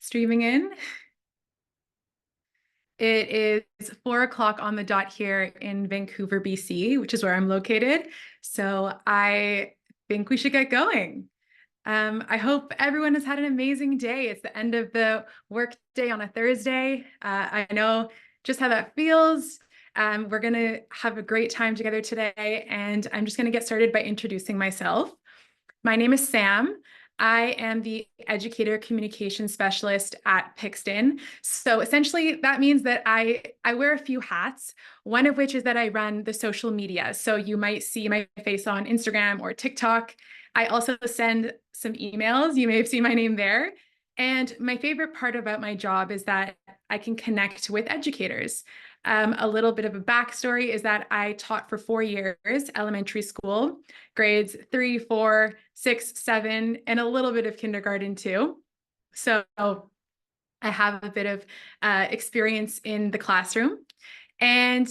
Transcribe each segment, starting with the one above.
streaming in. It is 4 o'clock on the dot here in Vancouver, BC, which is where I'm located. So I think we should get going. I hope everyone has had an amazing day. It's the end of the work day on a Thursday. I know just how that feels. We're going to have a great time together today, and I'm just going to get started by introducing myself. My name is Sam. I am the educator communication specialist at Pixton. So essentially that means that I wear a few hats, one of which is that I run the social media. So you might see my face on Instagram or TikTok. I also send some emails. You may have seen my name there. And my favorite part about my job is that I can connect with educators. A little bit of a backstory is that I taught for 4 years, elementary school, grades 3, 4, 6, 7, and a little bit of kindergarten too. So I have a bit of experience in the classroom. And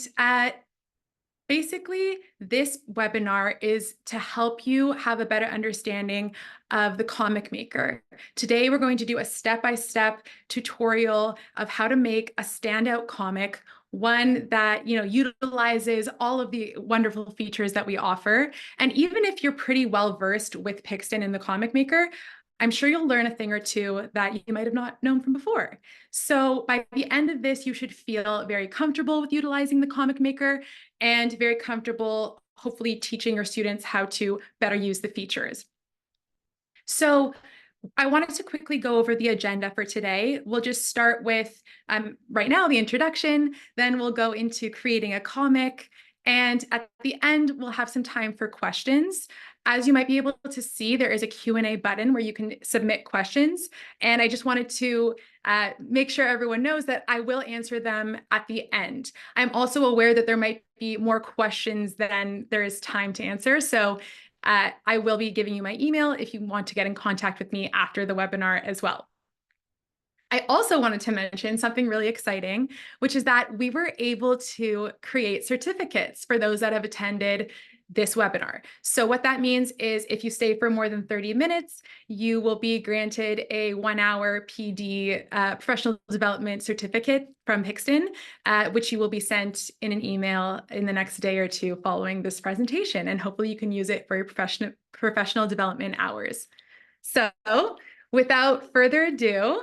basically, this webinar is to help you have a better understanding of the comic maker. Today, we're going to do a step-by-step tutorial of how to make a standout comic, one that utilizes all of the wonderful features that we offer. And even if you're pretty well versed with Pixton and the comic maker, I'm sure you'll learn a thing or two that you might have not known from before. So by the end of this, you should feel very comfortable with utilizing the comic maker and very comfortable, hopefully, teaching your students how to better use the features. So I wanted to quickly go over the agenda for today. We'll just start with, right now, the introduction, then we'll go into creating a comic, and at the end, we'll have some time for questions. As you might be able to see, there is a Q&A button where you can submit questions, and I just wanted to make sure everyone knows that I will answer them at the end. I'm also aware that there might be more questions than there is time to answer, so I will be giving you my email if you want to get in contact with me after the webinar as well. I also wanted to mention something really exciting, which is that we were able to create certificates for those that have attended this webinar. So what that means is if you stay for more than 30 minutes, you will be granted a 1-hour PD professional development certificate from Pixton, which you will be sent in an email in the next day or two following this presentation. And hopefully you can use it for your professional development hours. So without further ado,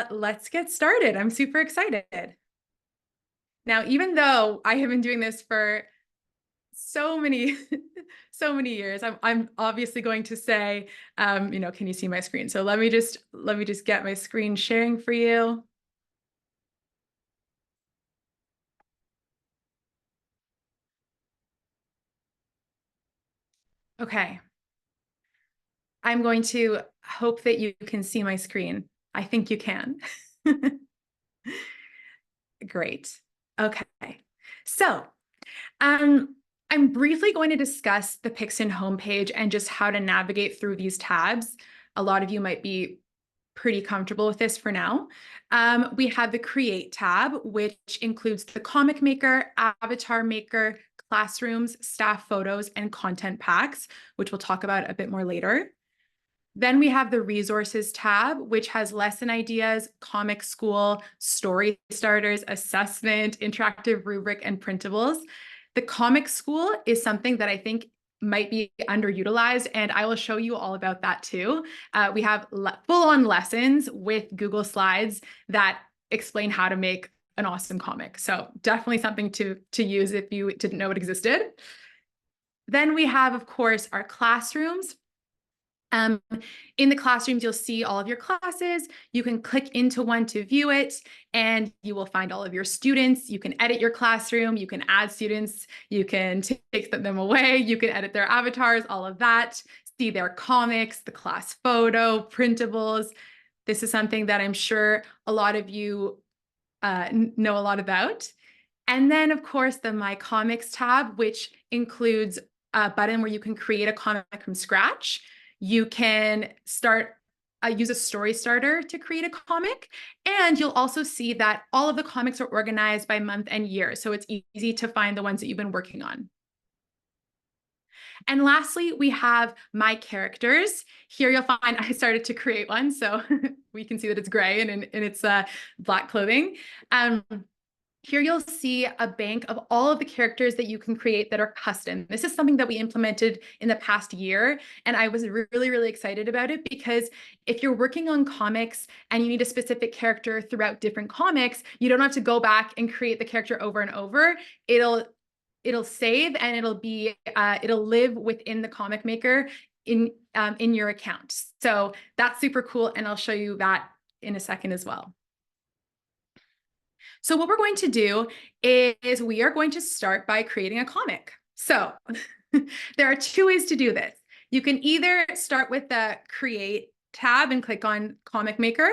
let's get started. I'm super excited. Now, even though I have been doing this for so many years, I'm obviously going to say, can you see my screen? So let me just get my screen sharing for you. Okay. I'm going to hope that you can see my screen. I think you can. Great. Okay. So, I'm briefly going to discuss the Pixton homepage and just how to navigate through these tabs. A lot of you might be pretty comfortable with this for now. We have the Create tab, which includes the comic maker, avatar maker, classrooms, staff photos, and content packs, which we'll talk about a bit more later. Then we have the Resources tab, which has lesson ideas, comic school, story starters, assessment, interactive rubric, and printables. The comic school is something that I think might be underutilized, and I will show you all about that too. We have full-on lessons with Google Slides that explain how to make an awesome comic. So definitely something to use if you didn't know it existed. Then we have, of course, our classrooms. In the classrooms, you'll see all of your classes. You can click into one to view it, and you will find all of your students. You can edit your classroom. You can add students. You can take them away. You can edit their avatars, all of that. See their comics, the class photo, printables. This is something that I'm sure a lot of you know a lot about. And then, of course, the My Comics tab, which includes a button where you can create a comic from scratch. You can use a story starter to create a comic, and you'll also see that all of the comics are organized by month and year, so it's easy to find the ones that you've been working on. And lastly, we have my characters. Here you'll find I started to create one, so we can see that it's gray and in its black clothing. Here you'll see a bank of all of the characters that you can create that are custom. This is something that we implemented in the past year, and I was really, really excited about it because if you're working on comics and you need a specific character throughout different comics, you don't have to go back and create the character over and over. It'll save and it'll live within the comic maker in your account. So that's super cool, and I'll show you that in a second as well. So what we're going to do is we are going to start by creating a comic. So there are two ways to do this. You can either start with the Create tab and click on Comic Maker,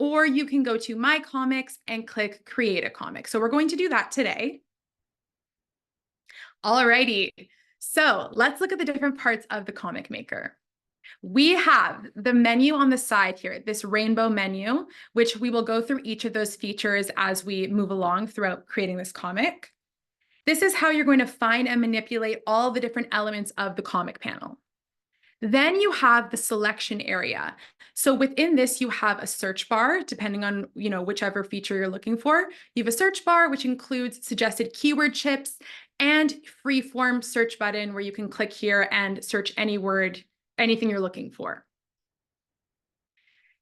or you can go to My Comics and click Create a Comic. So we're going to do that today. Alrighty, so let's look at the different parts of the Comic Maker. We have the menu on the side here, this rainbow menu, which we will go through each of those features as we move along throughout creating this comic. This is how you're going to find and manipulate all the different elements of the comic panel. Then you have the selection area. So within this, you have a search bar, depending on whichever feature you're looking for. You have a search bar, which includes suggested keyword chips and free-form search button where you can click here and search any word, anything you're looking for.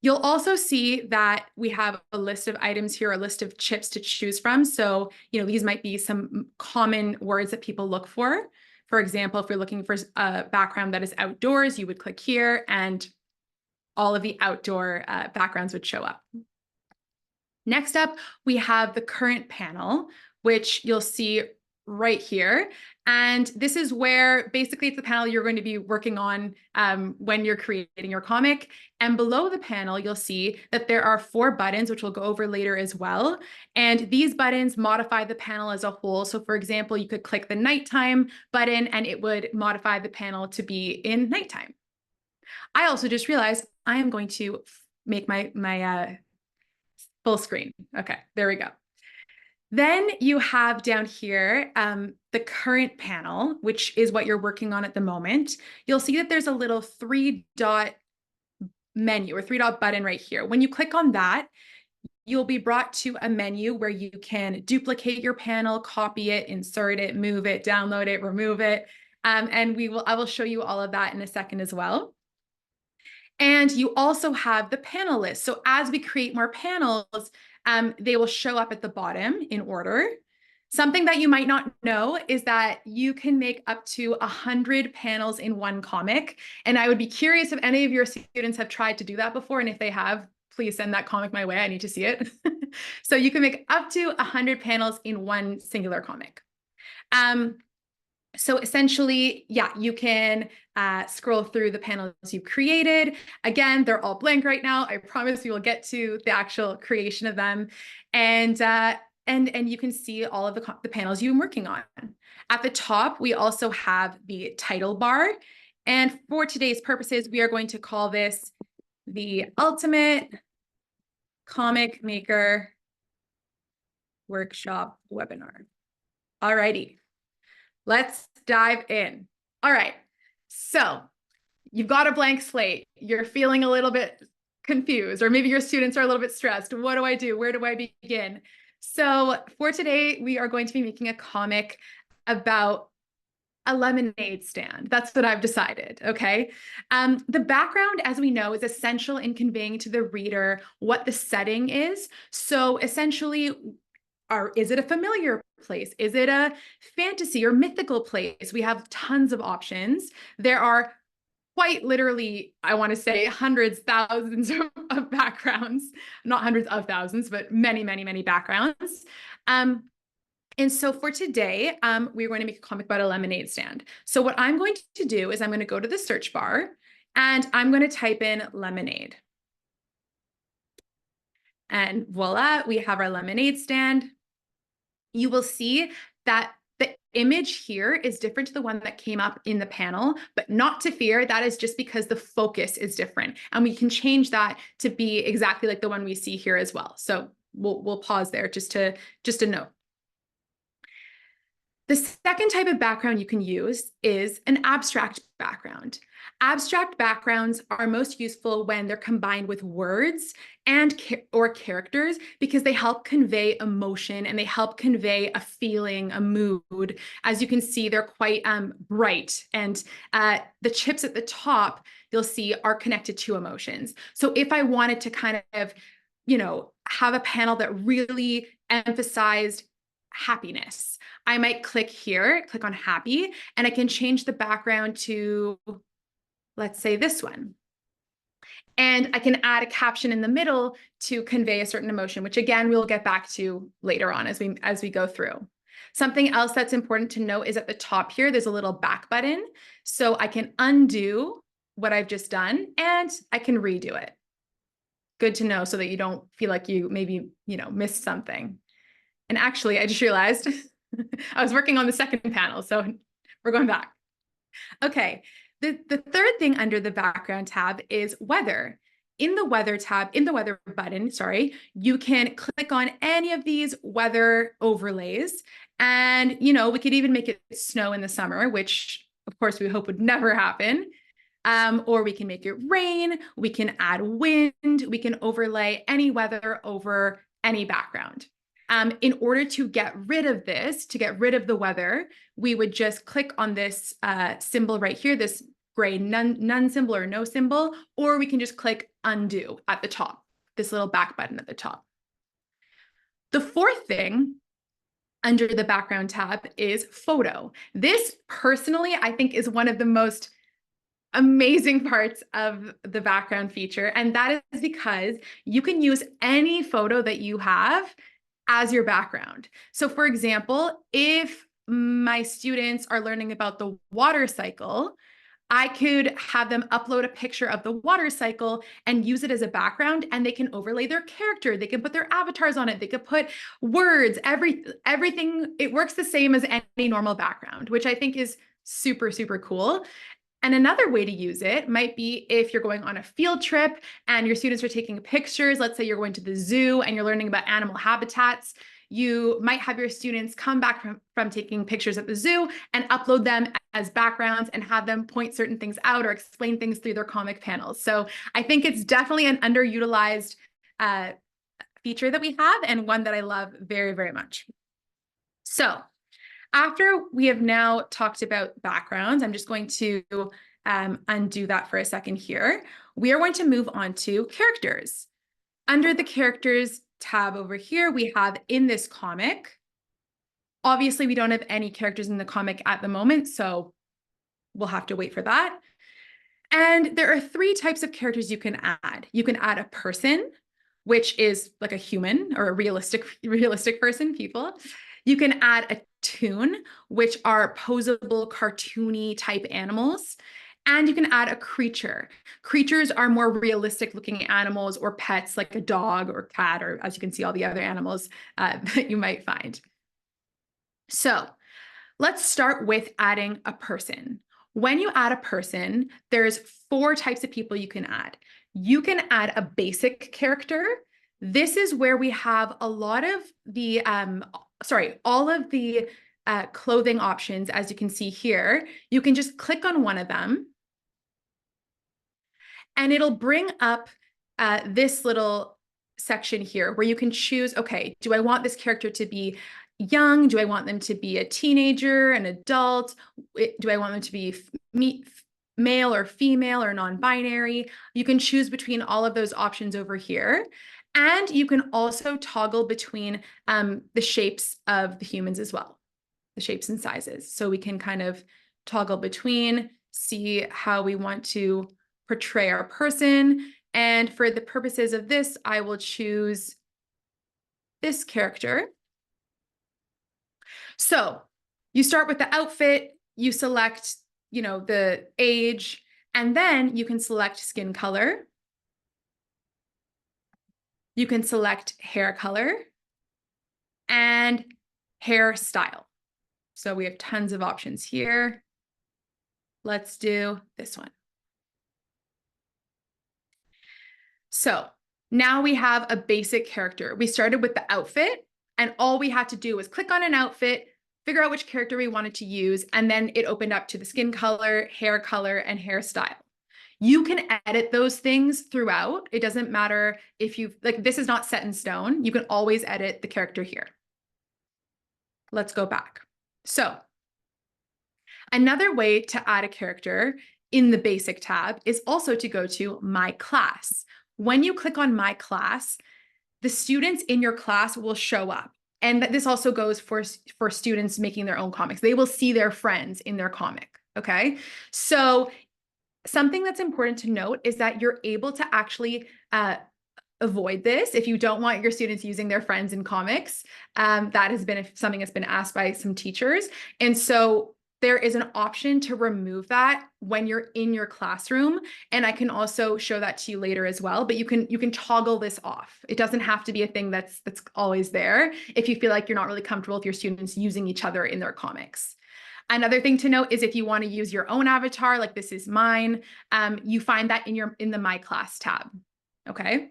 You'll also see that we have a list of items here, a list of chips to choose from. So, these might be some common words that people look for. For example, if you're looking for a background that is outdoors, you would click here and all of the outdoor backgrounds would show up. Next up, we have the current panel, which you'll see right here. And this is where basically it's the panel you're going to be working on when you're creating your comic. And below the panel, you'll see that there are 4 buttons, which we'll go over later as well. And these buttons modify the panel as a whole. So for example, you could click the nighttime button and it would modify the panel to be in nighttime. I also just realized I am going to make my full screen. Okay, there we go. Then you have down here the current panel, which is what you're working on at the moment. You'll see that there's a little 3-dot menu or 3-dot button right here. When you click on that, you'll be brought to a menu where you can duplicate your panel, copy it, insert it, move it, download it, remove it. And I will show you all of that in a second as well. And you also have the panel list. So as we create more panels, they will show up at the bottom in order. Something that you might not know is that you can make up to 100 panels in one comic. And I would be curious if any of your students have tried to do that before. And if they have, please send that comic my way. I need to see it. So you can make up to 100 panels in one singular comic. So essentially, yeah, you can scroll through the panels you've created. Again, they're all blank right now. I promise we will get to the actual creation of them. And you can see all of the panels you've been working on. At the top, we also have the title bar. And for today's purposes, we are going to call this the Ultimate Comic Maker Workshop Webinar. All righty. Let's dive in. All right, so you've got a blank slate. You're feeling a little bit confused, or maybe your students are a little bit stressed. What do I do? Where do I begin? So for today, we are going to be making a comic about a lemonade stand. That's what I've decided, okay? The background, as we know, is essential in conveying to the reader what the setting is. So essentially, is it a familiar place? Is it a fantasy or mythical place? We have tons of options. There are quite literally, I want to say, hundreds, thousands of backgrounds, not hundreds of thousands, but many, many, many backgrounds. And so for today, we're going to make a comic about a lemonade stand. So what I'm going to do is I'm going to go to the search bar and I'm going to type in lemonade. And voila, we have our lemonade stand. You will see that the image here is different to the one that came up in the panel, but not to fear, that is just because the focus is different. And we can change that to be exactly like the one we see here as well. So we'll pause there just to note. The second type of background you can use is an abstract background. Abstract backgrounds are most useful when they're combined with words and or characters because they help convey emotion and they help convey a feeling, a mood. As you can see, they're quite bright, and the chips at the top, you'll see, are connected to emotions. So if I wanted to kind of, have a panel that really emphasized happiness, I might click here, click on happy, and I can change the background to, let's say, this one. And I can add a caption in the middle to convey a certain emotion, which again, we'll get back to later on as we go through. Something else that's important to note is at the top here, there's a little back button. So I can undo what I've just done and I can redo it. Good to know so that you don't feel like you maybe, missed something. And actually, I just realized I was working on the second panel, so we're going back. Okay, the third thing under the background tab is weather. In the weather tab, in the weather button, sorry, you can click on any of these weather overlays. And, we could even make it snow in the summer, which of course we hope would never happen. Or we can make it rain, we can add wind, we can overlay any weather over any background. In order to get rid of this, to get rid of the weather, we would just click on this symbol right here, this gray none symbol or no symbol, or we can just click undo at the top, this little back button at the top. The fourth thing under the background tab is photo. This personally, I think, is one of the most amazing parts of the background feature. And that is because you can use any photo that you have as your background. So for example, if my students are learning about the water cycle, I could have them upload a picture of the water cycle and use it as a background, and they can overlay their character. They can put their avatars on it. They could put words, everything. It works the same as any normal background, which I think is super, super cool. And another way to use it might be if you're going on a field trip and your students are taking pictures. Let's say you're going to the zoo and you're learning about animal habitats. You might have your students come back from taking pictures at the zoo and upload them as backgrounds and have them point certain things out or explain things through their comic panels. So I think it's definitely an underutilized feature that we have, and one that I love very, very much. So after we have now talked about backgrounds, I'm just going to undo that for a second here. We are going to move on to characters. Under the characters tab over here, we have in this comic. Obviously, we don't have any characters in the comic at the moment, so we'll have to wait for that. And there are three types of characters you can add. You can add a person, which is like a human or a realistic person, people. You can add a toon, which are posable, cartoony type animals. And you can add a creature. Creatures are more realistic looking animals or pets like a dog or cat, or as you can see, all the other animals that you might find. So let's start with adding a person. When you add a person, there's 4 types of people you can add. You can add a basic character. This is where we have a lot of the, all of the clothing options, as you can see here. You can just click on one of them and it'll bring up this little section here where you can choose, okay, do I want this character to be young? Do I want them to be a teenager, an adult? Do I want them to be male or female or non-binary? You can choose between all of those options over here. And you can also toggle between the shapes of the humans as well, the shapes and sizes. So we can kind of toggle between, see how we want to portray our person. And for the purposes of this, I will choose this character. So you start with the outfit, you select, the age, and then you can select skin color. You can select hair color and hairstyle. So we have tons of options here. Let's do this one. So now we have a basic character. We started with the outfit, and all we had to do was click on an outfit, figure out which character we wanted to use, and then it opened up to the skin color, and hairstyle. You can edit those things throughout. It doesn't matter if you like, this is not set in stone. You can always edit the character here. Let's go back. So another way to add a character in the basic tab is also to go to My Class. When you click on My Class, the students in your class will show up. And this also goes for students making their own comics. They will see their friends in their comic, okay? So something that's important to note is that you're able to actually avoid this if you don't want your students using their friends in comics. That has been something that's been asked by some teachers. And so there is an option to remove that when you're in your classroom. And I can also show that to you later as well, but you can toggle this off. It doesn't have to be a thing that's always there if you feel like you're not really comfortable with your students using each other in their comics. Another thing to note is if you want to use your own avatar, like this is mine, you find that in the My Class tab, okay?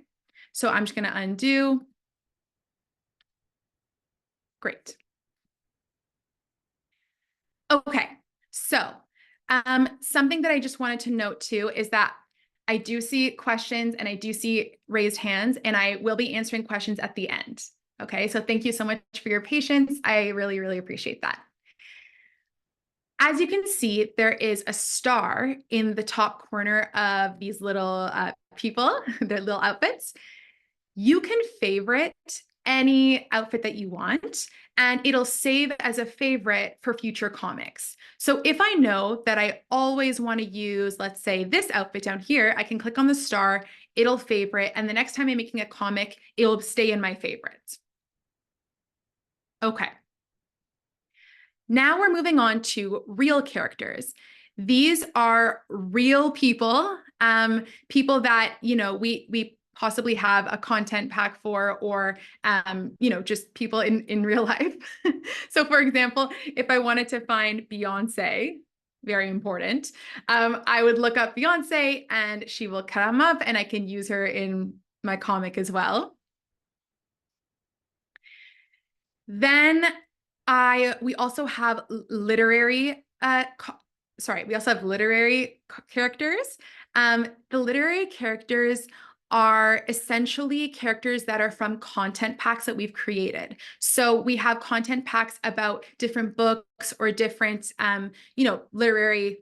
So I'm just going to undo. Great. Okay, so something that I just wanted to note too is that I do see questions and I do see raised hands, and I will be answering questions at the end. Okay, so thank you so much for your patience. I really, really appreciate that. As you can see, there is a star in the top corner of these little people, their little outfits. You can favorite any outfit that you want, and it'll save as a favorite for future comics. So if I know that I always want to use, let's say, this outfit down here, I can click on the star, it'll favorite, and the next time I'm making a comic, it'll stay in my favorites. Okay. Now we're moving on to real characters. These are real people, people that, you know, we possibly have a content pack for, or, you know, just people in real life. So for example, if I wanted to find Beyonce, very important, I would look up Beyonce and she will come up and I can use her in my comic as well. Then we also have literary characters. The literary characters are essentially characters that are from content packs that we've created. So we have content packs about different books or different, you know, literary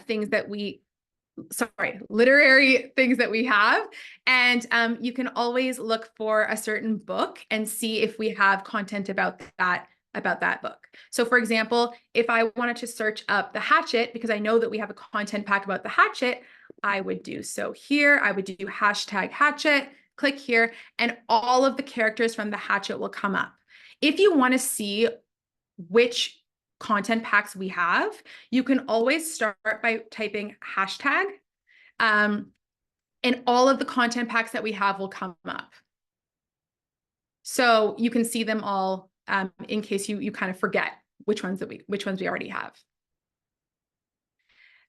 things that we have. And you can always look for a certain book and see if we have content about that book. So for example, if I wanted to search up The Hatchet, because I know that we have a content pack about The Hatchet, I would do so here. I would do #Hatchet, click here, and all of the characters from The Hatchet will come up. If you want to see which content packs we have, you can always start by typing hashtag, and all of the content packs that we have will come up. So you can see them all in case you kind of forget which ones we already have.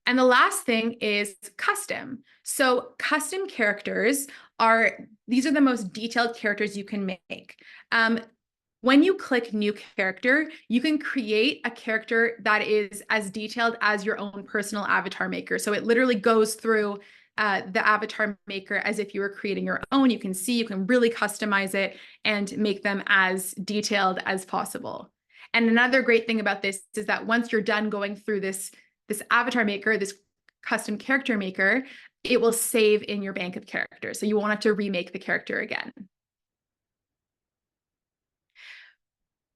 And the last thing is custom. So custom characters these are the most detailed characters you can make. When you click new character, you can create a character that is as detailed as your own personal avatar maker. So it literally goes through the avatar maker as if you were creating your own. You can see, you can really customize it and make them as detailed as possible. And another great thing about this is that once you're done going through this avatar maker, this custom character maker, it will save in your bank of characters. So you won't have to remake the character again.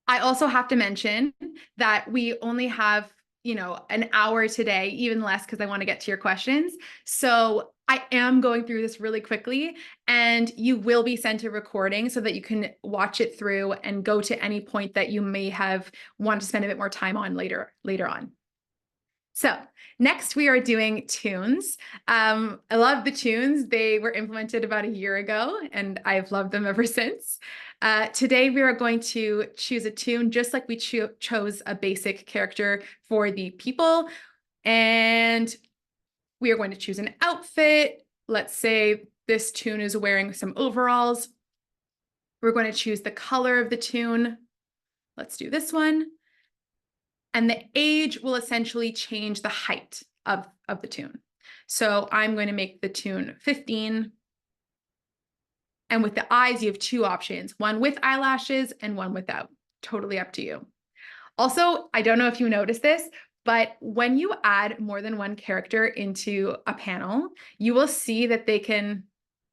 I also have to mention that we only have, you know, an hour today, even less because I want to get to your questions. So I am going through this really quickly, and you will be sent a recording so that you can watch it through and go to any point that you may have want to spend a bit more time on later on. So next we are doing tunes. I love the tunes. They were implemented about a year ago and I've loved them ever since. Today we are going to choose a tune just like we chose a basic character for the people. And we are going to choose an outfit. Let's say this tune is wearing some overalls. We're going to choose the color of the tune. Let's do this one. And the age will essentially change the height of the tune. So I'm going to make the tune 15. And with the eyes, you have two options, one with eyelashes and one without. Totally up to you. Also, I don't know if you noticed this, but when you add more than one character into a panel, you will see that they can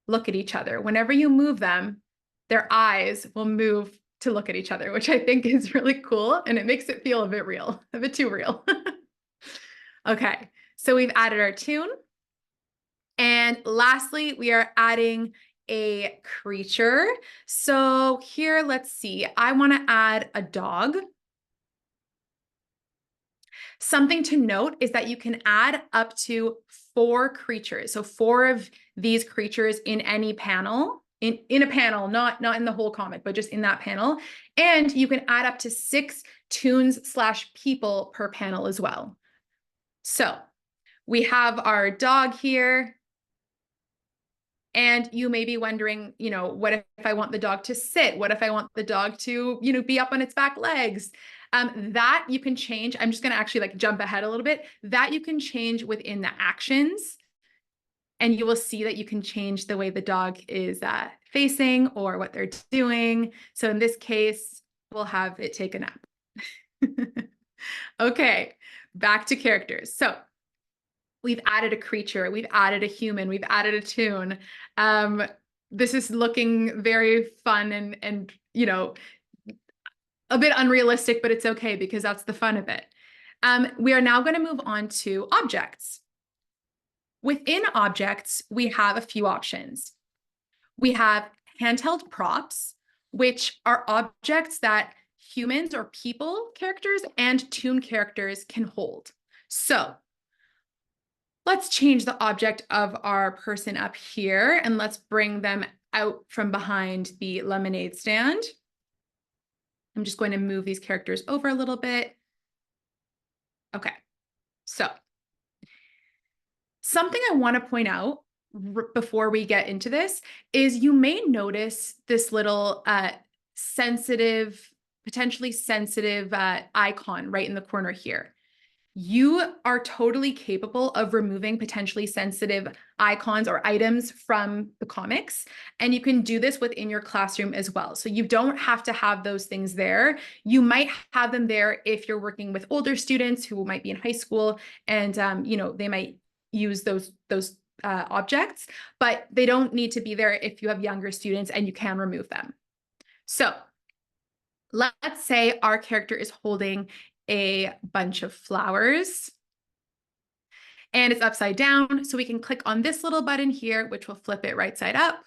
look at each other. Whenever you move them, their eyes will move to look at each other, which I think is really cool. And it makes it feel a bit real, a bit too real. Okay, so we've added our tune. And lastly, we are adding a creature. So here, let's see, I want to add a dog. Something to note is that you can add up to 4 creatures. So 4 of these creatures in any panel, in a panel, not in the whole comic, but just in that panel. And you can add up to 6 tunes/people per panel as well. So we have our dog here. And you may be wondering, what if I want the dog to sit? What if I want the dog to, be up on its back legs? That you can change. I'm just going to actually jump ahead a little bit. That you can change within the actions. And you will see that you can change the way the dog is facing or what they're doing. So in this case, we'll have it take a nap. Okay, back to characters. So we've added a creature, we've added a human, we've added a tune. This is looking very fun and a bit unrealistic, but it's okay because that's the fun of it. We are now going to move on to objects. Within objects, we have a few options. We have handheld props, which are objects that humans or people characters and tune characters can hold. So let's change the object of our person up here and let's bring them out from behind the lemonade stand. I'm just going to move these characters over a little bit. Okay, so something I want to point out before we get into this is you may notice this little potentially sensitive icon right in the corner here. You are totally capable of removing potentially sensitive icons or items from the comics, and you can do this within your classroom as well. So you don't have to have those things there. You might have them there if you're working with older students who might be in high school and they might use those objects, but they don't need to be there if you have younger students and you can remove them. So let's say our character is holding a bunch of flowers and it's upside down. So we can click on this little button here, which will flip it right side up.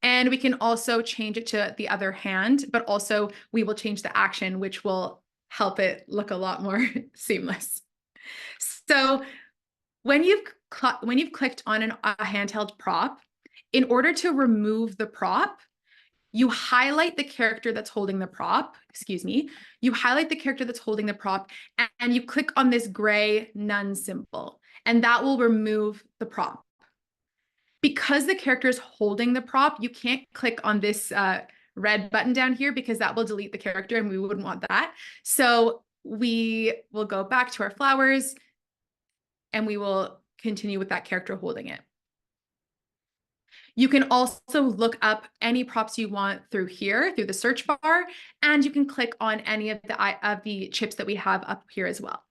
And we can also change it to the other hand, but also we will change the action, which will help it look a lot more seamless. So when you've clicked on a handheld prop, in order to remove the prop, you highlight the character that's holding the prop, you highlight the character that's holding the prop and you click on this gray none symbol, and that will remove the prop. Because the character is holding the prop, you can't click on this red button down here because that will delete the character and we wouldn't want that. So we will go back to our flowers and we will continue with that character holding it. You can also look up any props you want through here, through the search bar, and you can click on any of the chips that we have up here as well.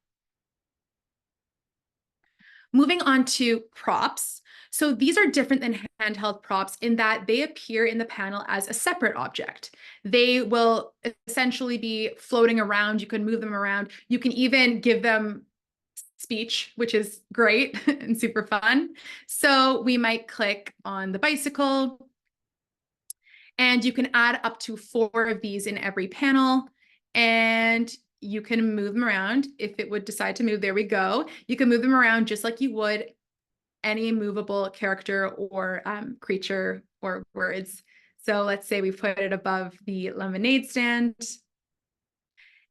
Moving on to props. So these are different than handheld props in that they appear in the panel as a separate object. They will essentially be floating around. You can move them around. You can even give them speech, which is great and super fun. So we might click on the bicycle, and you can add up to 4 of these in every panel, and you can move them around if it would decide to move. There we go. You can move them around just like you would any movable character or creature or words. So let's say we put it above the lemonade stand.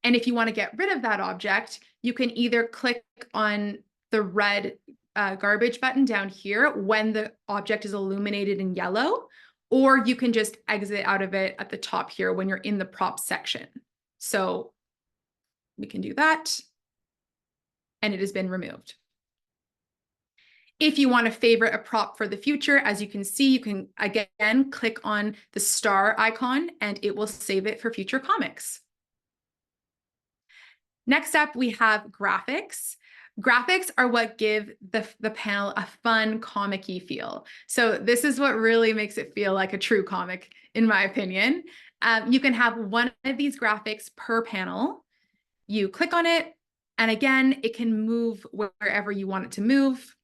And if you want to get rid of that object, you can either click on the red garbage button down here when the object is illuminated in yellow, or you can just exit out of it at the top here when you're in the prop section. So we can do that. And it has been removed. If you want to favorite a prop for the future, as you can see, you can again click on the star icon and it will save it for future comics. Next up, we have graphics. Graphics are what give the panel a fun comic-y feel. So this is what really makes it feel like a true comic, in my opinion. You can have one of these graphics per panel. You click on it, and again, it can move wherever you want it to move.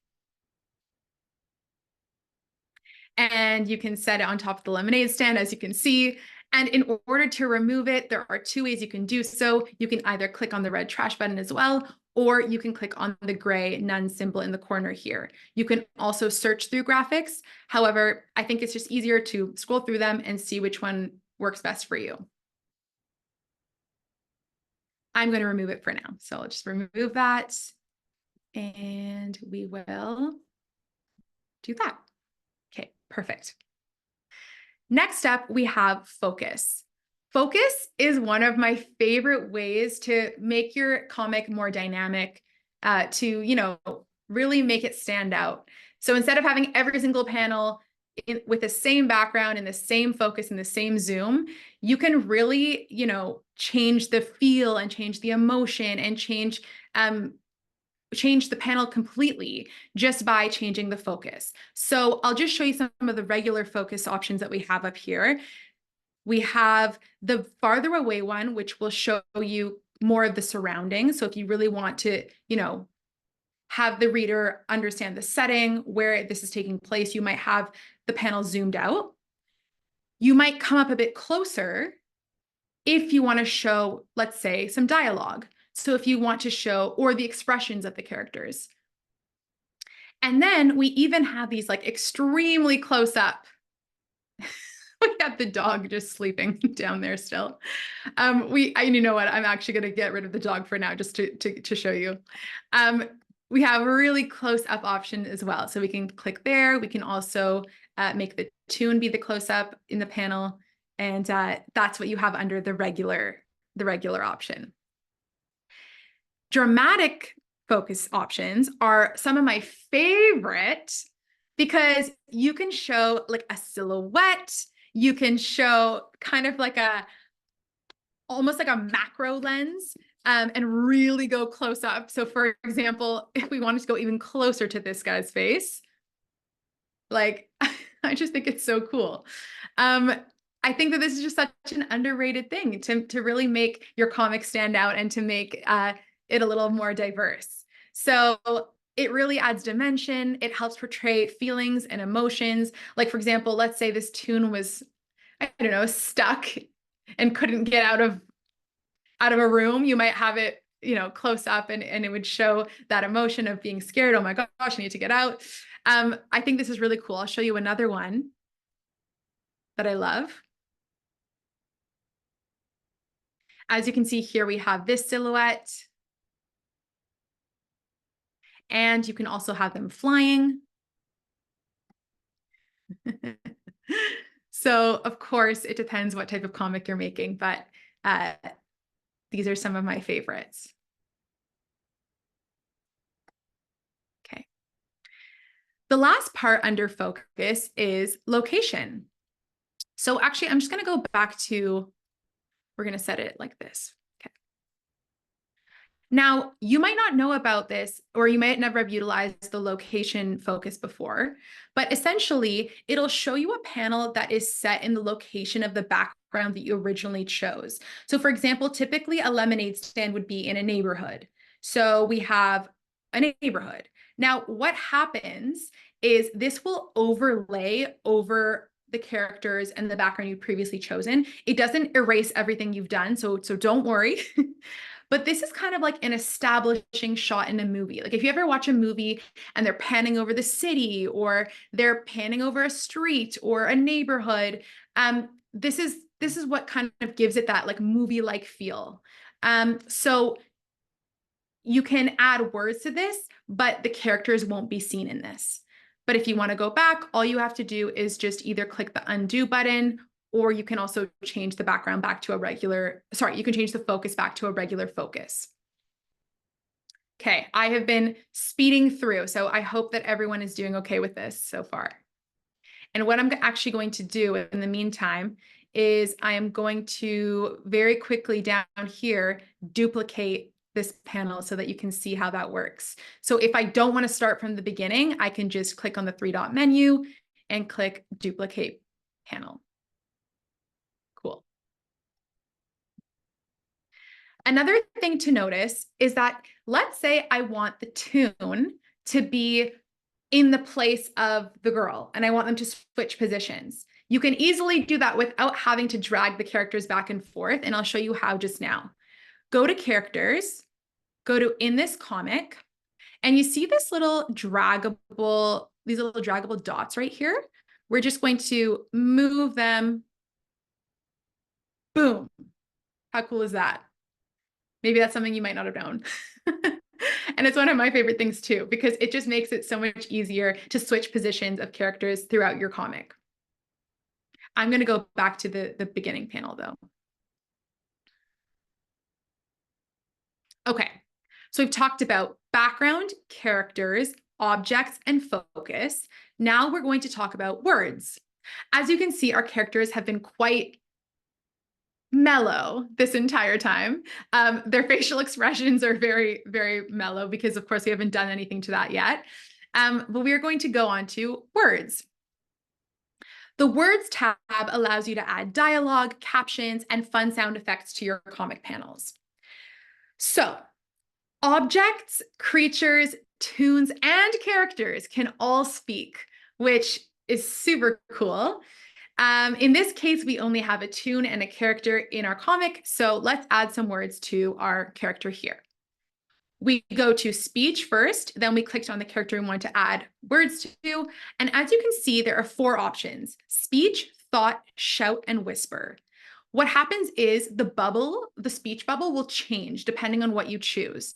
And you can set it on top of the lemonade stand, as you can see. And in order to remove it, there are two ways you can do so. You can either click on the red trash button as well, or you can click on the gray none symbol in the corner here. You can also search through graphics. However, I think it's just easier to scroll through them and see which one works best for you. I'm going to remove it for now. So I'll just remove that and we will do that. Okay, perfect. Next up, we have focus. Focus is one of my favorite ways to make your comic more dynamic, to, really make it stand out. So instead of having every single panel with the same background and the same focus and the same zoom, you can really, change the feel and change the emotion and change the panel completely just by changing the focus. So I'll just show you some of the regular focus options that we have up here. We have the farther away one, which will show you more of the surroundings. So if you really want to, have the reader understand the setting, where this is taking place, you might have the panel zoomed out. You might come up a bit closer if you want to show, let's say, some dialogue. So if you want to show, or the expressions of the characters. And then we even have these like extremely close up. We have the dog just sleeping down there still. You know what? I'm actually going to get rid of the dog for now, just to show you. We have a really close up option as well. So we can click there. We can also make the tune be the close up in the panel. And that's what you have under the regular option. Dramatic focus options are some of my favorite because you can show like a silhouette. You can show kind of like almost like a macro lens and really go close up. So for example, if we wanted to go even closer to this guy's face, like, I just think it's so cool. I think that this is just such an underrated thing to really make your comic stand out and to make it a little more diverse. So it really adds dimension. It helps portray feelings and emotions. Like, for example, let's say this tune was, I don't know, stuck and couldn't get out of a room. You might have it, close up and it would show that emotion of being scared. Oh my gosh, I need to get out. I think this is really cool. I'll show you another one that I love. As you can see here, we have this silhouette. And you can also have them flying. So, of course, it depends what type of comic you're making, but these are some of my favorites. Okay. The last part under focus is location. So actually, I'm just going to go back to, we're going to set it like this. Okay. Now, you might not know about this, or you might never have utilized the location focus before, but essentially it'll show you a panel that is set in the location of the background that you originally chose. So for example, typically a lemonade stand would be in a neighborhood. So we have a neighborhood. Now, what happens is this will overlay over the characters and the background you've previously chosen. It doesn't erase everything you've done, so don't worry. But this is kind of like an establishing shot in a movie. Like if you ever watch a movie and they're panning over the city or they're panning over a street or a neighborhood, this is what kind of gives it that like movie-like feel. So you can add words to this, but the characters won't be seen in this. But if you want to go back, all you have to do is just either click the undo button or you can also change the background back to a regular, sorry, you can change the focus back to a regular focus. Okay, I have been speeding through, so I hope that everyone is doing okay with this so far. And what I'm actually going to do in the meantime is I am going to very quickly down here duplicate this panel so that you can see how that works. So if I don't want to start from the beginning, I can just click on the three-dot menu and click duplicate panel. Cool. Another thing to notice is that, let's say I want the tune to be in the place of the girl and I want them to switch positions. You can easily do that without having to drag the characters back and forth, and I'll show you how just now. Go to characters, go to in this comic, and you see this little draggable, these little draggable dots right here. We're just going to move them. Boom. How cool is that? Maybe that's something you might not have known. And it's one of my favorite things too, because it just makes it so much easier to switch positions of characters throughout your comic. I'm going to go back to the beginning panel though. Okay, so we've talked about background, characters, objects, and focus. Now we're going to talk about words. As you can see, our characters have been quite mellow this entire time. Their facial expressions are very, very mellow because, of course, we haven't done anything to that yet. But we are going to go on to words. The Words tab allows you to add dialogue, captions, and fun sound effects to your comic panels. So, objects, creatures, tunes, and characters can all speak, which is super cool. In this case, we only have a tune and a character in our comic, so let's add some words to our character here. We go to speech first, then we clicked on the character we want to add words to, and as you can see, there are 4 options: speech, thought, shout, and whisper. What happens is the speech bubble will change depending on what you choose.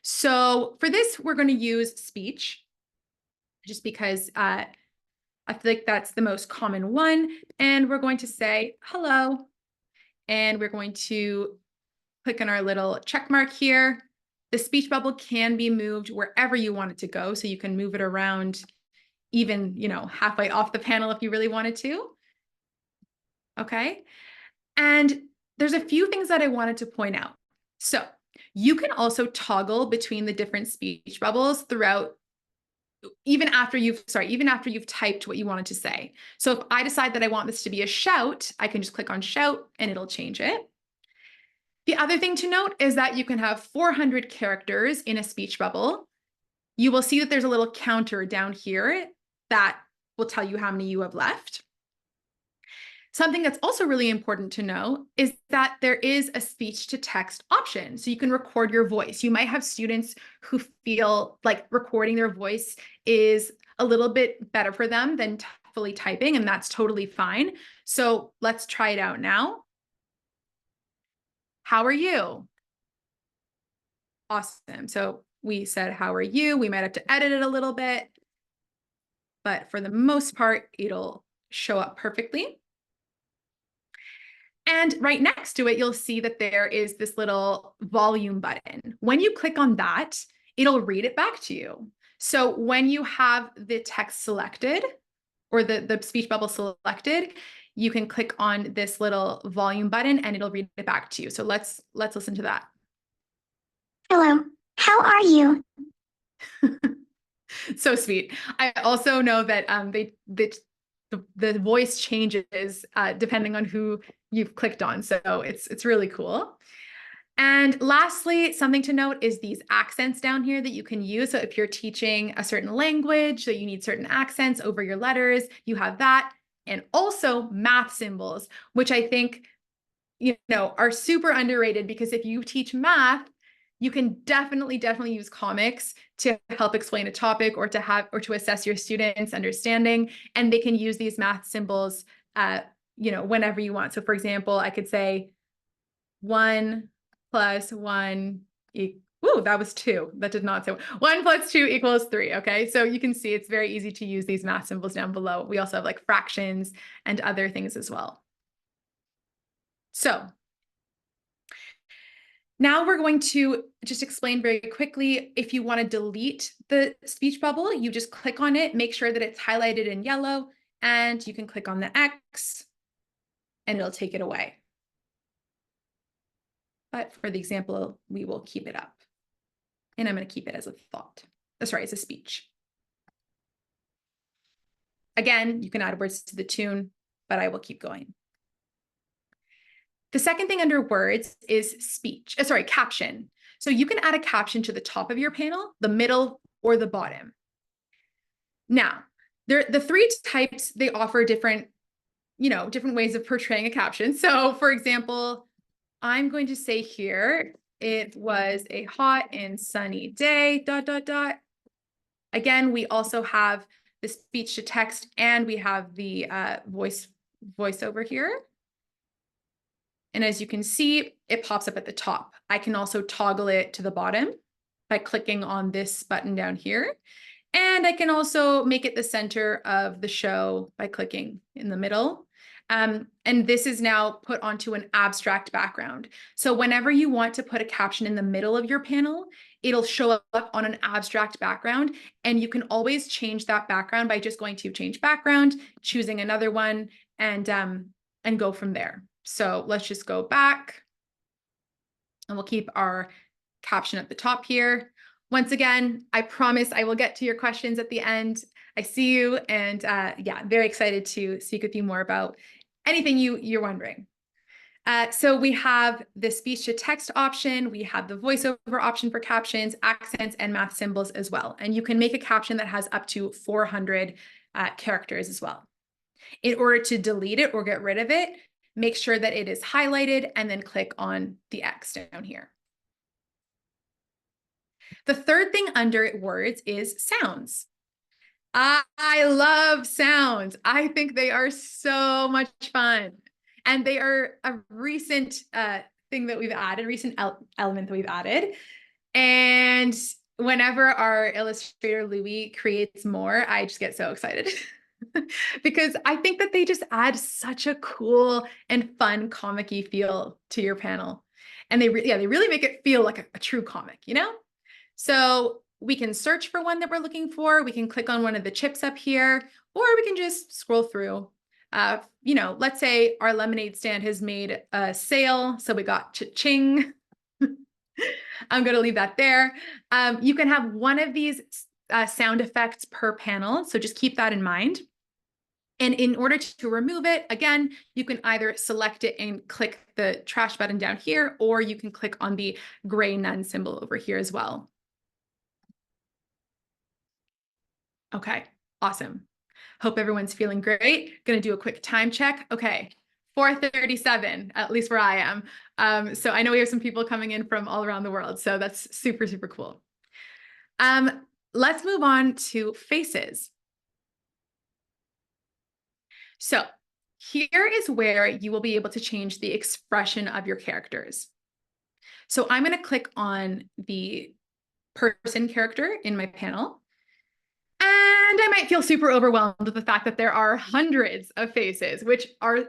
So for this, we're going to use speech, just because I feel like that's the most common one. And we're going to say hello. And we're going to click on our little check mark here. The speech bubble can be moved wherever you want it to go. So you can move it around even, halfway off the panel if you really wanted to. Okay. And there's a few things that I wanted to point out. So you can also toggle between the different speech bubbles throughout, even after you've typed what you wanted to say. So if I decide that I want this to be a shout, I can just click on shout and it'll change it. The other thing to note is that you can have 400 characters in a speech bubble. You will see that there's a little counter down here that will tell you how many you have left. Something that's also really important to know is that there is a speech to text option. So you can record your voice. You might have students who feel like recording their voice is a little bit better for them than fully typing, and that's totally fine. So let's try it out now. How are you? Awesome. So we said, how are you? We might have to edit it a little bit, but for the most part, it'll show up perfectly. And right next to it, you'll see that there is this little volume button. When you click on that, it'll read it back to you. So when you have the text selected or the speech bubble selected, you can click on this little volume button and it'll read it back to you. So let's listen to that. Hello, how are you? So sweet. I also know that the voice changes depending on who you've clicked on. So it's really cool. And lastly, something to note is these accents down here that you can use. So if you're teaching a certain language, so you need certain accents over your letters, you have that. And also math symbols, which I think, are super underrated, because if you teach math, you can definitely use comics to help explain a topic or to assess your students' understanding. And they can use these math symbols, whenever you want. So for example, I could say 1 + 1 ooh, that was 2. That did not say 1 + 2 = 3. Okay. So you can see it's very easy to use these math symbols down below. We also have like fractions and other things as well. So now we're going to just explain very quickly. If you want to delete the speech bubble, you just click on it, make sure that it's highlighted in yellow, and you can click on the X and it'll take it away. But for the example, we will keep it up. And I'm going to keep it as a thought. Oh, sorry, as a speech. Again, you can add words to the tune, but I will keep going. The second thing under words is speech, caption. So you can add a caption to the top of your panel, the middle, or the bottom. Now, the three types, they offer different ways of portraying a caption. So for example, I'm going to say here, it was a hot and sunny day, ... Again, we also have the speech to text and we have the voiceover here. And as you can see, it pops up at the top. I can also toggle it to the bottom by clicking on this button down here. And I can also make it the center of the show by clicking in the middle. And this is now put onto an abstract background. So whenever you want to put a caption in the middle of your panel, it'll show up on an abstract background. And you can always change that background by just going to change background, choosing another one, and go from there. So let's just go back and we'll keep our caption at the top here. Once again, I promise I will get to your questions at the end. I see you, and yeah, very excited to speak with you more about anything you're wondering. So we have the speech to text option, we have the voiceover option for captions, accents, and math symbols as well. And you can make a caption that has up to 400 characters as well. In order to delete it or get rid of it, make sure that it is highlighted and then click on the X down here. The third thing under words is sounds. I love sounds. I think they are so much fun. And they are a recent thing that we've added, recent element that we've added. And whenever our illustrator Louis creates more, I just get so excited because I think that they just add such a cool and fun comic-y feel to your panel. And they really make it feel like a true comic, you know? So we can search for one that we're looking for. We can click on one of the chips up here, or we can just scroll through. Let's say our lemonade stand has made a sale. So we got cha-ching. I'm going to leave that there. You can have one of these sound effects per panel. So just keep that in mind. And in order to remove it, again, you can either select it and click the trash button down here, or you can click on the gray none symbol over here as well. Okay, awesome. Hope everyone's feeling great. Going to do a quick time check. Okay, 4:37, at least where I am. So I know we have some people coming in from all around the world, so that's super, super cool. Let's move on to faces. So here is where you will be able to change the expression of your characters. So I'm going to click on the person character in my panel. And I might feel super overwhelmed with the fact that there are hundreds of faces, which are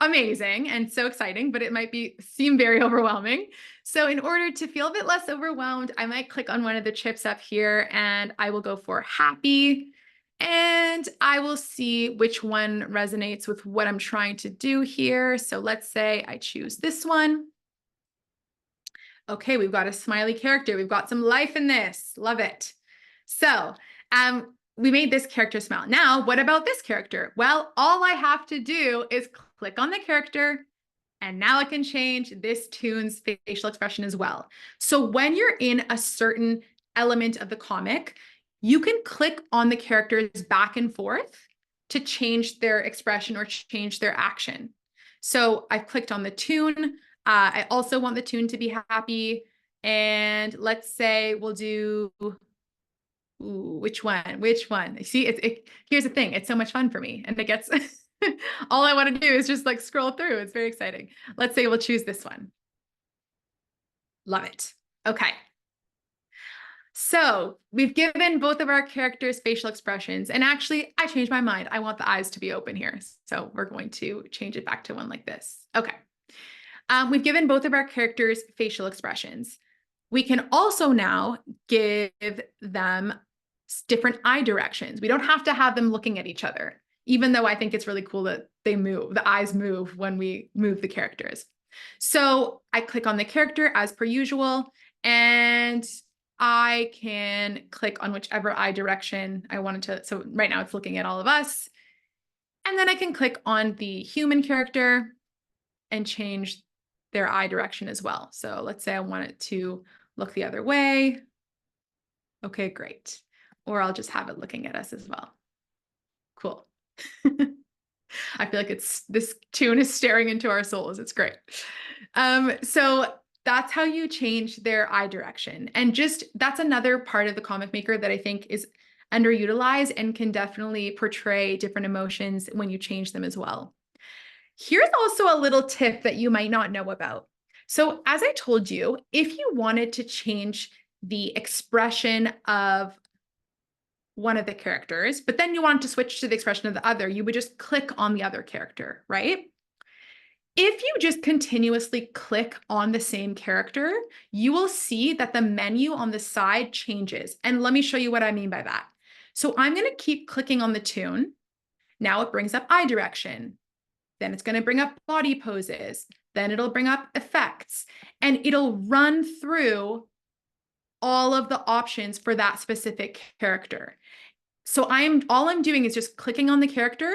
amazing and so exciting, but it might seem very overwhelming. So in order to feel a bit less overwhelmed, I might click on one of the chips up here and I will go for happy. And I will see which one resonates with what I'm trying to do here. So let's say I choose this one. Okay, we've got a smiley character. We've got some life in this. Love it. So we made this character smile. Now, what about this character? Well, all I have to do is click on the character, and now I can change this tune's facial expression as well. So when you're in a certain element of the comic, you can click on the characters back and forth to change their expression or change their action. So I've clicked on the tune. I also want the tune to be happy. And let's say we'll do, ooh, which one? See, here's the thing. It's so much fun for me. And it gets, all I want to do is just like scroll through. It's very exciting. Let's say we'll choose this one. Love it. Okay. So we've given both of our characters facial expressions. And actually, I changed my mind. I want the eyes to be open here. So we're going to change it back to one like this. Okay. We've given both of our characters facial expressions. We can also now give them different eye directions. We don't have to have them looking at each other, even though I think it's really cool that they move, the eyes move when we move the characters. So I click on the character as per usual, and I can click on whichever eye direction I wanted to. So right now it's looking at all of us. And then I can click on the human character and change their eye direction as well. So let's say I want it to look the other way. Okay, great. Or I'll just have it looking at us as well. Cool. I feel like this tune is staring into our souls. It's great. So that's how you change their eye direction. And just that's another part of the comic maker that I think is underutilized and can definitely portray different emotions when you change them as well. Here's also a little tip that you might not know about. So as I told you, if you wanted to change the expression of one of the characters, but then you want to switch to the expression of the other, you would just click on the other character, right? If you just continuously click on the same character, you will see that the menu on the side changes. And let me show you what I mean by that. So I'm going to keep clicking on the tune. Now it brings up eye direction. Then it's going to bring up body poses. Then it'll bring up effects. And it'll run through all of the options for that specific character. So all I'm doing is just clicking on the character,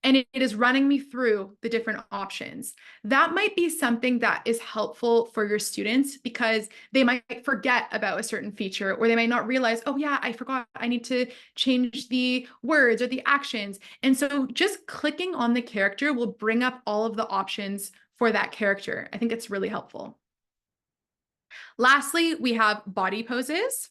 and it is running me through the different options. That might be something that is helpful for your students because they might forget about a certain feature, or they might not realize, oh yeah, I forgot, I need to change the words or the actions. And so just clicking on the character will bring up all of the options for that character. I think it's really helpful. Lastly, we have body poses.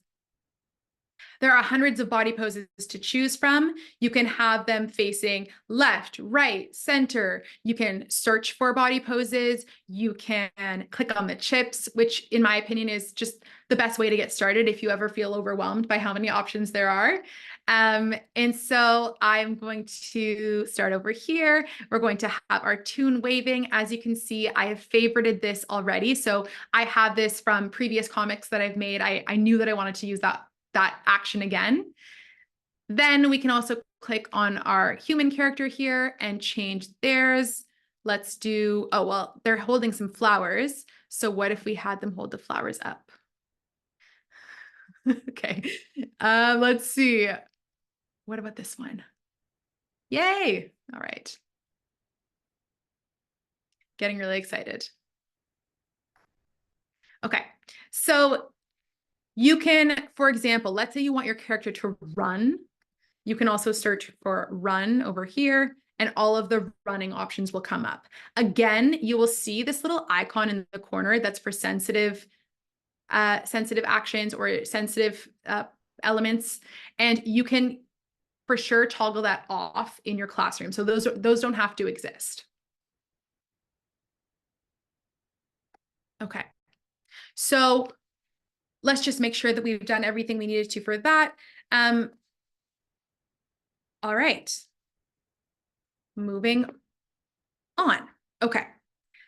There are hundreds of body poses to choose from. You can have them facing left, right, center. You can search for body poses. You can click on the chips, which in my opinion is just the best way to get started if you ever feel overwhelmed by how many options there are. And so I'm going to start over here. We're going to have our tune waving. As you can see, I have favorited this already. So I have this from previous comics that I've made. I knew that I wanted to use that action again. Then we can also click on our human character here and change theirs. Let's do, oh, well, they're holding some flowers. So what if we had them hold the flowers up? Okay, let's see. What about this one? Yay. All right. Getting really excited. Okay, so you can, for example, let's say you want your character to run. You can also search for run over here, and all of the running options will come up. Again, you will see this little icon in the corner that's for sensitive actions or sensitive elements, and you can for sure toggle that off in your classroom. So those don't have to exist. Okay, so let's just make sure that we've done everything we needed to for that. All right, moving on. Okay,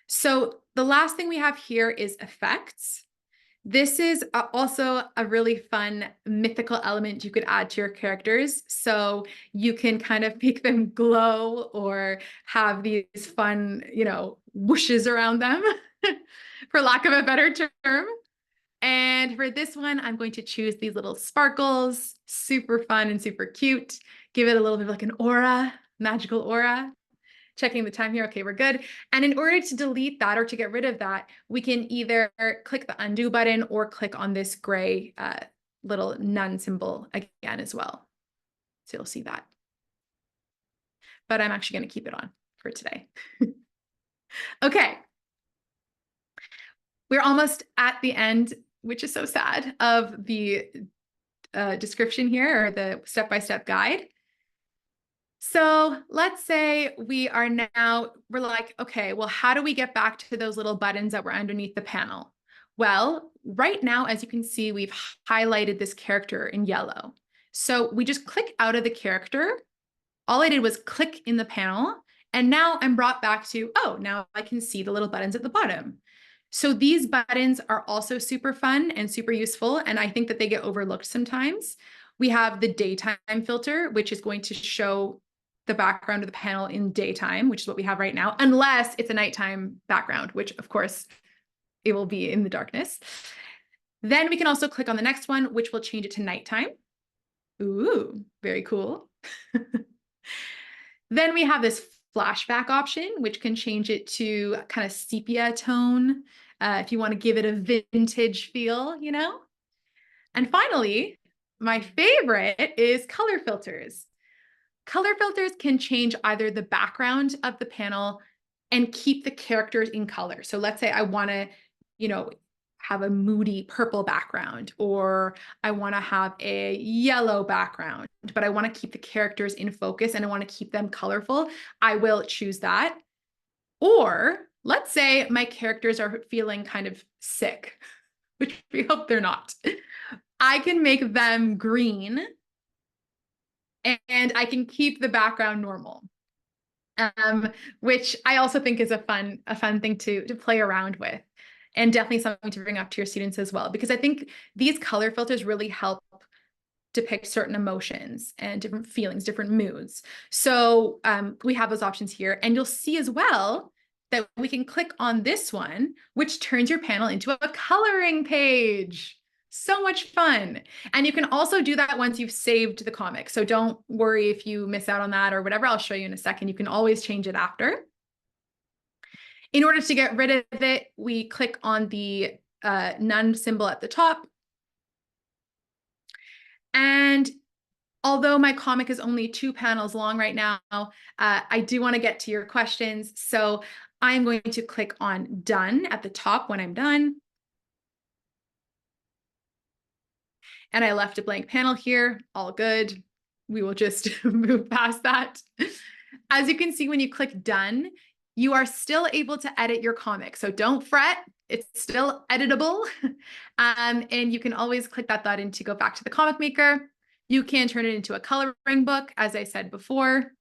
so the last thing we have here is effects. This is also a really fun mythical element you could add to your characters. So you can kind of make them glow or have these fun, whooshes around them, for lack of a better term. And for this one, I'm going to choose these little sparkles, super fun and super cute. Give it a little bit of like an aura, magical aura. Checking the time here. Okay, we're good. And in order to delete that or to get rid of that, we can either click the undo button or click on this gray little none symbol again as well. So you'll see that. But I'm actually going to keep it on for today. Okay. We're almost at the end, which is so sad, of the description here, or the step-by-step guide. So let's say we're like, okay, well, how do we get back to those little buttons that were underneath the panel? Well, right now, as you can see, we've highlighted this character in yellow. So we just click out of the character. All I did was click in the panel, And now I'm brought back to, oh, now I can see the little buttons at the bottom. So these buttons are also super fun and super useful. And I think that they get overlooked sometimes. We have the daytime filter, which is going to show the background of the panel in daytime, which is what we have right now, unless it's a nighttime background, which of course it will be in the darkness. Then we can also click on the next one, which will change it to nighttime. Ooh, very cool. Then we have this flashback option, which can change it to kind of sepia tone, if you want to give it a vintage feel, you know? And finally, my favorite is color filters. Color filters can change either the background of the panel and keep the characters in color. So let's say I want to, you know, have a moody purple background, or I want to have a yellow background, but I want to keep the characters in focus and I want to keep them colorful. I will choose that. Or let's say my characters are feeling kind of sick, which we hope they're not. I can make them green and I can keep the background normal. Which I also think is a fun thing to play around with, and definitely something to bring up to your students as well, because I think these color filters really help depict certain emotions and different feelings, different moods. So we have those options here, and you'll see as well that we can click on this one, which turns your panel into a coloring page. So much fun. And you can also do that once you've saved the comic. So don't worry if you miss out on that or whatever. I'll show you in a second. You can always change it after. In order to get rid of it, we click on the none symbol at the top. And although my comic is only 2 panels long right now, I do want to get to your questions. So I'm going to click on done at the top when I'm done. And I left a blank panel here, all good. We will just move past that. As you can see, when you click done, you are still able to edit your comic. So don't fret, it's still editable. And you can always click that button to go back to the comic maker. You can turn it into a coloring book, as I said before,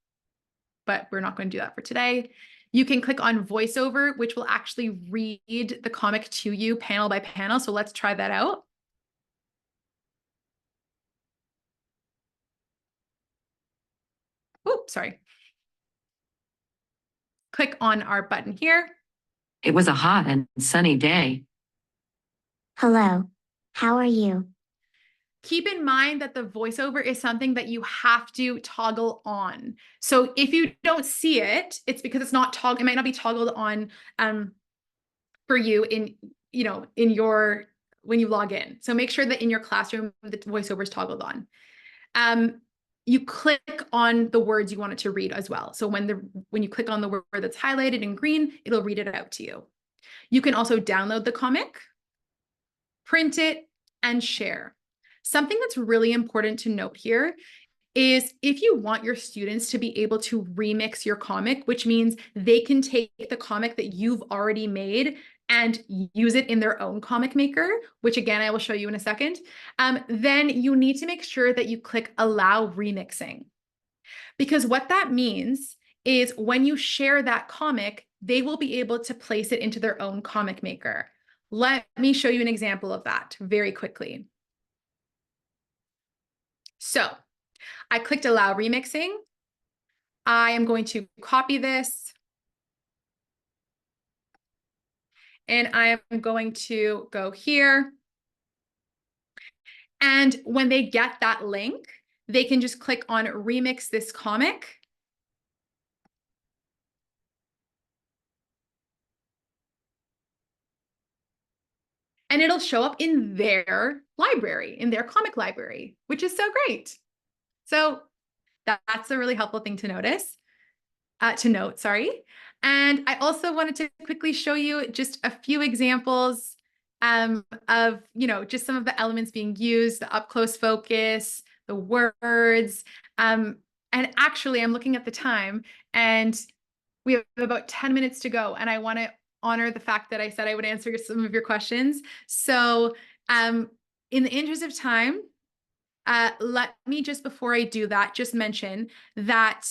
but we're not going to do that for today. You can click on voiceover, which will actually read the comic to you panel by panel. So let's try that out. Oops, sorry. Click on our button here. It was a hot and sunny day. Hello. How are you? Keep in mind that the voiceover is something that you have to toggle on. So if you don't see it, it's because it's not toggled. It might not be toggled on for you in, you know, in your, when you log in. So make sure that in your classroom, the voiceover is toggled on. You click on the words you want it to read as well. So when you click on the word that's highlighted in green, it'll read it out to you. You can also download the comic, print it, and share. Something that's really important to note here is if you want your students to be able to remix your comic, which means they can take the comic that you've already made and use it in their own comic maker, which again, I will show you in a second, then you need to make sure that you click allow remixing. Because what that means is when you share that comic, they will be able to place it into their own comic maker. Let me show you an example of that very quickly. So I clicked allow remixing. I am going to copy this. And I am going to go here. And when they get that link, they can just click on remix this comic. And it'll show up in their library, in their comic library, which is so great. So that's a really helpful thing to note, sorry. And I also wanted to quickly show you just a few examples of, you know, just some of the elements being used, the up close focus, the words. And actually, I'm looking at the time and we have about 10 minutes to go. And I want to honor the fact that I said I would answer some of your questions. So in the interest of time, let me just, before I do that, just mention that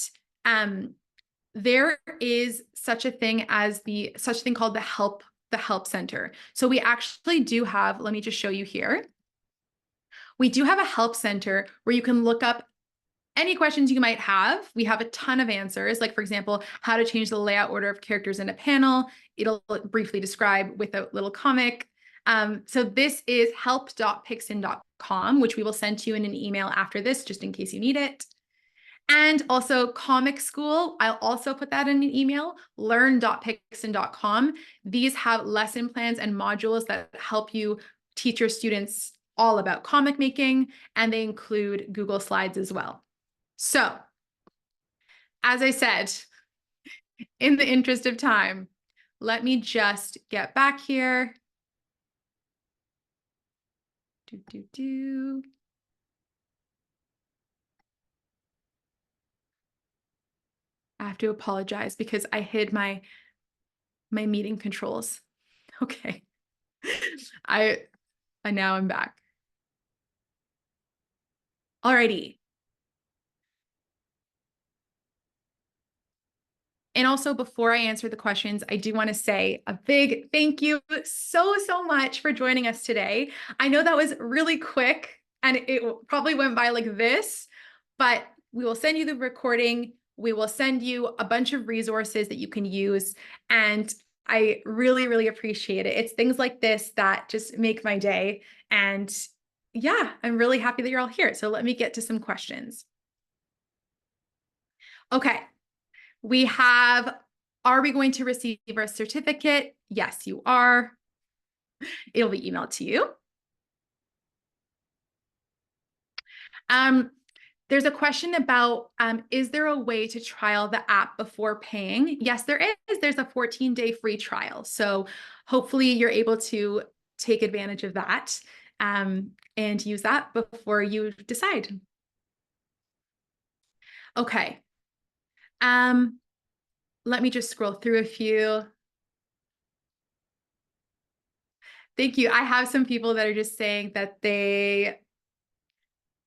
there is such a thing called the help center. So we actually do have, let me just show you here. We do have a help center where you can look up any questions you might have. We have a ton of answers, like for example, how to change the layout order of characters in a panel. It'll briefly describe with a little comic. So this is help.pixton.com, which we will send to you in an email after this, just in case you need it. And also Comic School, I'll also put that in an email, learn.pixton.com. These have lesson plans and modules that help you teach your students all about comic making, and they include Google Slides as well. So, as I said, in the interest of time, let me just get back here. I have to apologize because I hid my meeting controls. Okay. I now I'm back. Alrighty. And also, before I answer the questions, I do want to say a big thank you so much for joining us today. I know that was really quick and it probably went by like this, but we will send you the recording. We will send you a bunch of resources that you can use. And I really appreciate it. It's things like this that just make my day. And yeah, I'm really happy that you're all here. So let me get to some questions. Okay. We have, are we going to receive our certificate? Yes, you are. It'll be emailed to you. There's a question about, is there a way to trial the app before paying? Yes, there is. There's a 14-day free trial. So hopefully you're able to take advantage of that and use that before you decide. Okay. Let me just scroll through a few. Thank you. I have some people that are just saying that they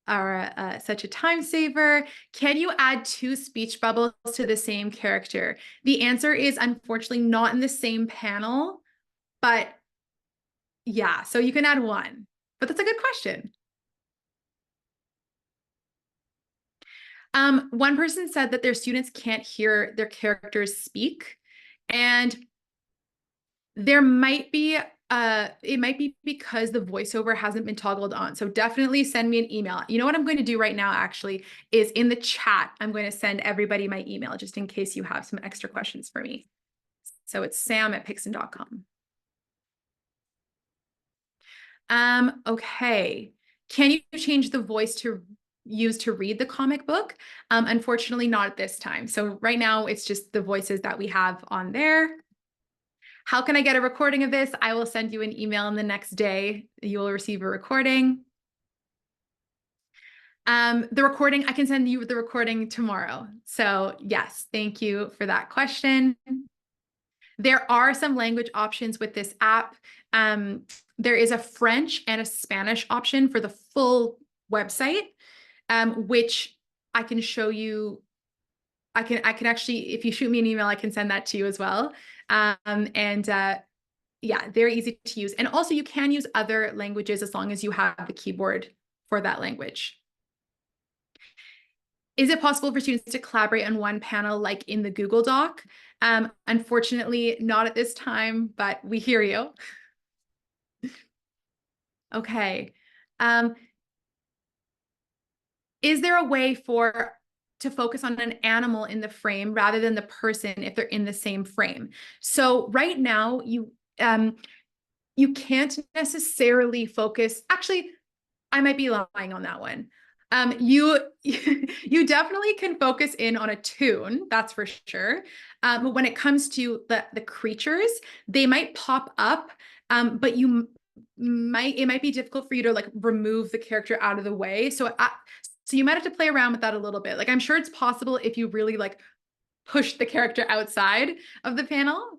are such a time saver. Can you add 2 speech bubbles to the same character? The answer is unfortunately not in the same panel, but yeah, so you can add 1, but that's a good question. One person said that their students can't hear their characters speak, and there might be it might be because the voiceover hasn't been toggled on. So definitely send me an email. You know what I'm going to do right now actually is in the chat, I'm going to send everybody my email just in case you have some extra questions for me. So it's sam@pixton.com. Okay. Can you change the voice to use to read the comic book? Unfortunately, not at this time. So right now it's just the voices that we have on there. How can I get a recording of this? I will send you an email in the next day. You will receive a recording. The recording, I can send you the recording tomorrow. So yes, thank you for that question. There are some language options with this app. There is a French and a Spanish option for the full website, which I can show you. I can actually, if you shoot me an email, I can send that to you as well. Yeah, very easy to use. And also you can use other languages as long as you have the keyboard for that language. Is it possible for students to collaborate on one panel like in the Google Doc? Unfortunately, not at this time, but we hear you. Okay. Is there a way to focus on an animal in the frame rather than the person if they're in the same frame? So right now, you can't necessarily focus. Actually, I might be lying on that one. You definitely can focus in on a toon, that's for sure. But when it comes to the creatures, they might pop up, but it might be difficult for you to like remove the character out of the way. So you might have to play around with that a little bit. Like I'm sure it's possible if you really like push the character outside of the panel,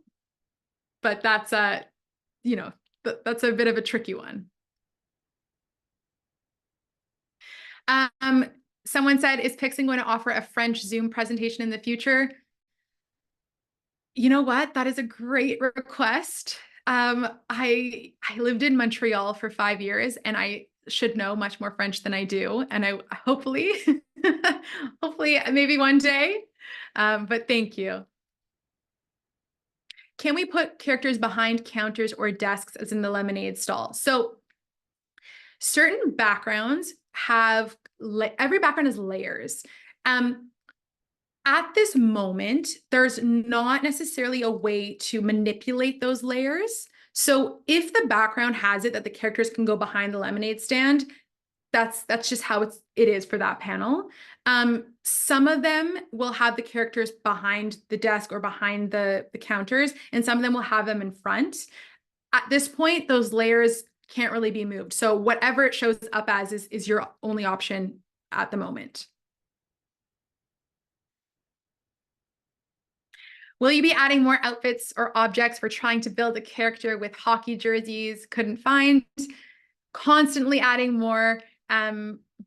but that's that's a bit of a tricky one. Someone said, is Pixton going to offer a French Zoom presentation in the future? You know what? That is a great request. I lived in Montreal for 5 years, and I should know much more French than I do. And I hopefully, hopefully, maybe one day. But thank you. Can we put characters behind counters or desks, as in the lemonade stall? So certain backgrounds have every background has layers. Um, at this moment, there's not necessarily a way to manipulate those layers. So if the background has it that the characters can go behind the lemonade stand, that's just how it is for that panel. Some of them will have the characters behind the desk or behind the counters, and some of them will have them in front. At this point, those layers can't really be moved. So whatever it shows up as is your only option at the moment. Will you be adding more outfits or objects for trying to build a character with hockey jerseys? Couldn't find. Constantly adding more.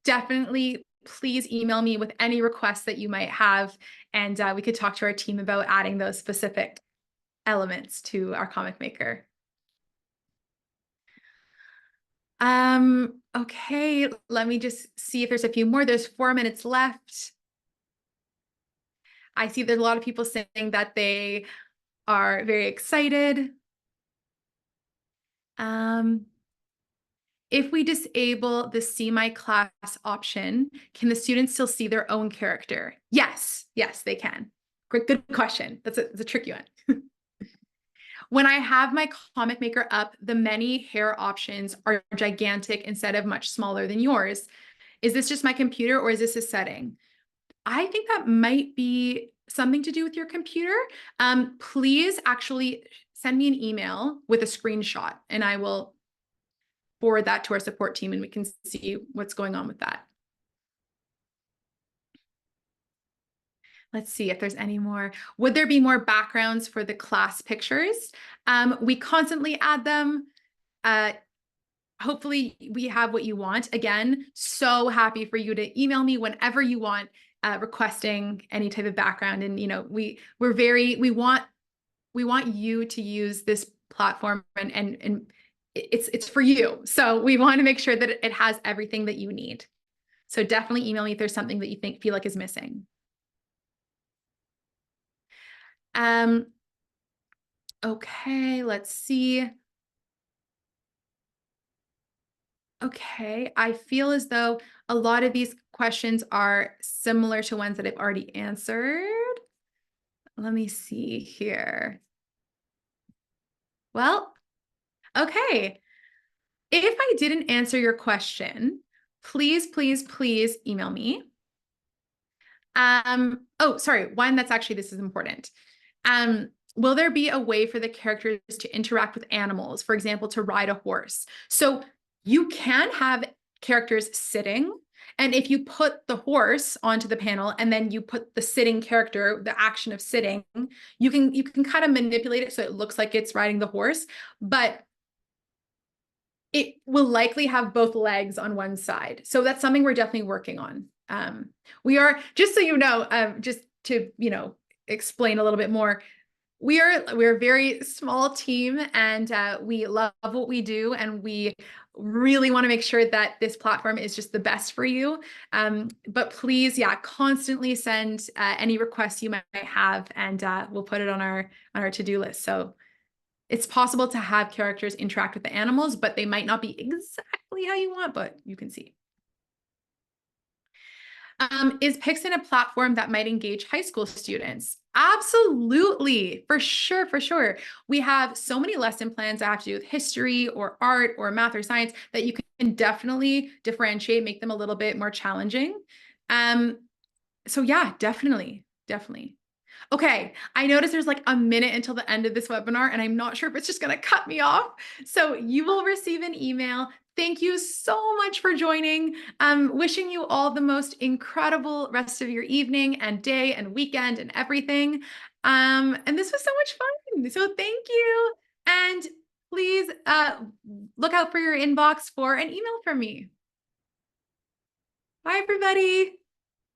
Definitely please email me with any requests that you might have, and we could talk to our team about adding those specific elements to our comic maker. Okay, let me just see if there's a few more. There's 4 minutes left. I see there's a lot of people saying that they are very excited. If we disable the See My Class option, can the students still see their own character? Yes, they can. Good question. That's a tricky one. When I have my comic maker up, the many hair options are gigantic instead of much smaller than yours. Is this just my computer or is this a setting? I think that might be something to do with your computer. Please actually send me an email with a screenshot and I will forward that to our support team and we can see what's going on with that. Let's see if there's any more. Would there be more backgrounds for the class pictures? We constantly add them. Hopefully we have what you want. Again, so happy for you to email me whenever you want, requesting any type of background. And we want you to use this platform and it's for you. So we want to make sure that it has everything that you need. So definitely email me if there's something that you feel like is missing. Okay, let's see. Okay, I feel as though a lot of these questions are similar to ones that I've already answered. Let me see here. Well, okay. If I didn't answer your question, please email me. Oh, sorry, one that's actually, this is important. Will there be a way for the characters to interact with animals, for example, to ride a horse? So you can have characters sitting, and if you put the horse onto the panel and then you put the sitting character, the action of sitting, you can kind of manipulate it so it looks like it's riding the horse, but it will likely have both legs on one side. So that's something we're definitely working on. We are, just so you know, just to, explain a little bit more, we're a very small team and we love what we do. And we really want to make sure that this platform is just the best for you. But please, constantly send any requests you might have and we'll put it on our to-do list. So it's possible to have characters interact with the animals, but they might not be exactly how you want, but you can see. Is Pixton a platform that might engage high school students? Absolutely, for sure. We have so many lesson plans that have to do with history or art or math or science that you can definitely differentiate, make them a little bit more challenging. So yeah, definitely. Okay, I noticed there's like a minute until the end of this webinar and I'm not sure if it's just going to cut me off. So you will receive an email. Thank you so much for joining. Wishing you all the most incredible rest of your evening and day and weekend and everything. And this was so much fun. So thank you. And please look out for your inbox for an email from me. Bye, everybody.